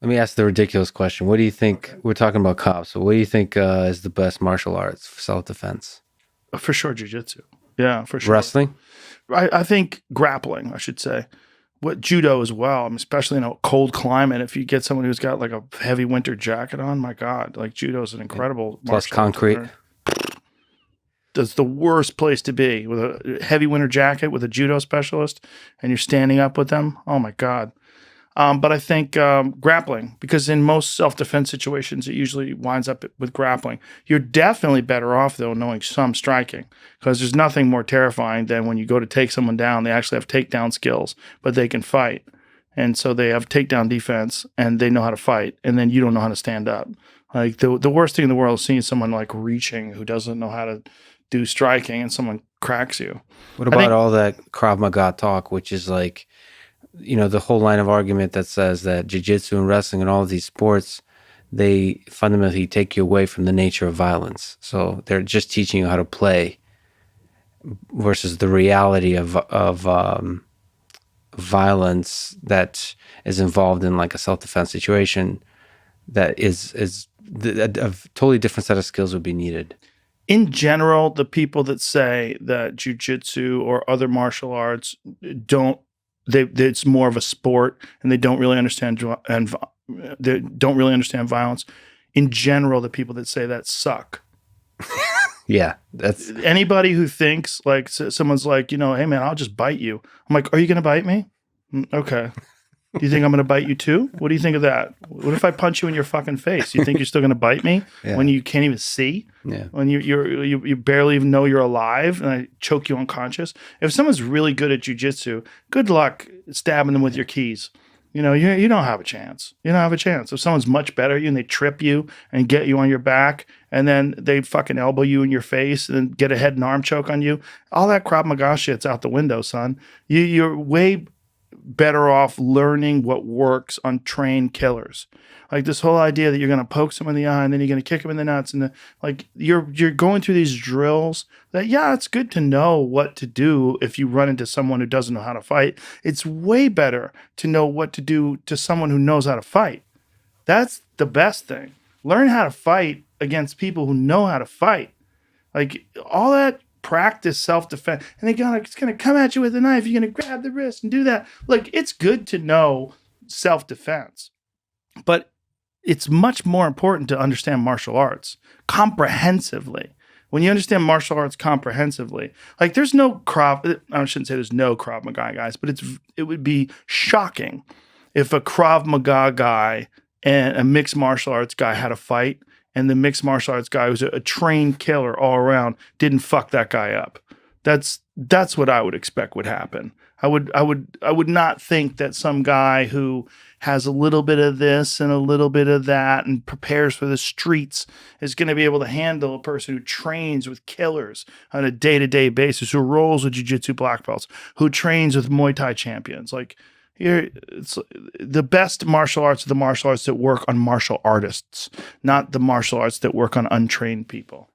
Let me ask the ridiculous question. What do you think? We're talking about cops. So what do you think is the best martial arts for self-defense? For sure, jiu-jitsu. Yeah, for sure. Wrestling? I think grappling, I should say. What judo as well, I mean, especially in a cold climate. If you get someone who's got like a heavy winter jacket on, my God, like judo is an incredible Plus martial concrete. art. That's the worst place to be, with a heavy winter jacket with a judo specialist, and you're standing up with them. Oh my God. But I think grappling, because in most self-defense situations, it usually winds up with grappling. You're definitely better off, though, knowing some striking, because there's nothing more terrifying than when you go to take someone down, they actually have takedown skills, but they can fight. And so they have takedown defense, and they know how to fight, and then you don't know how to stand up. Like the worst thing in the world is seeing someone like reaching who doesn't know how to do striking, and someone cracks you. What about all that Krav Maga talk, which is like, the whole line of argument that says that jiu-jitsu and wrestling and all of these sports, they fundamentally take you away from the nature of violence. So they're just teaching you how to play versus the reality of violence that is involved in like a self-defense situation that is a totally different set of skills would be needed. In general, the people that say that jiu-jitsu or other martial arts it's more of a sport and they don't really understand violence. In general, the people that say that suck. Yeah, that's anybody who thinks like someone's like, hey man, I'll just bite you. I'm like, are you going to bite me? Okay. Do you think I'm going to bite you too? What do you think of that? What if I punch you in your fucking face? You think you're still going to bite me when you can't even see? Yeah. When you barely even know you're alive and I choke you unconscious? If someone's really good at jiu-jitsu, good luck stabbing them with your keys. You don't have a chance. You don't have a chance. If someone's much better at you and they trip you and get you on your back and then they fucking elbow you in your face and then get a head and arm choke on you, all that Krav Maga shit's out the window, son. You're way better off learning what works on trained killers. Like this whole idea that you're going to poke someone in the eye and then you're going to kick them in the nuts and you're going through these drills that, it's good to know what to do if you run into someone who doesn't know how to fight. It's way better to know what to do to someone who knows how to fight. That's the best thing. Learn how to fight against people who know how to fight. Like all that practice self-defense, and it's going to come at you with a knife. You're going to grab the wrist and do that. Like, it's good to know self-defense, but it's much more important to understand martial arts comprehensively. When you understand martial arts comprehensively, like I shouldn't say there's no Krav Maga guys, but it would be shocking if a Krav Maga guy and a mixed martial arts guy had a fight, and the mixed martial arts guy who's a trained killer all around didn't fuck that guy up. That's what I would expect would happen. I would not think that some guy who has a little bit of this and a little bit of that and prepares for the streets is going to be able to handle a person who trains with killers on a day-to-day basis, who rolls with jiu-jitsu black belts, who trains with Muay Thai champions. Like, it's the best martial arts are the martial arts that work on martial artists, not the martial arts that work on untrained people.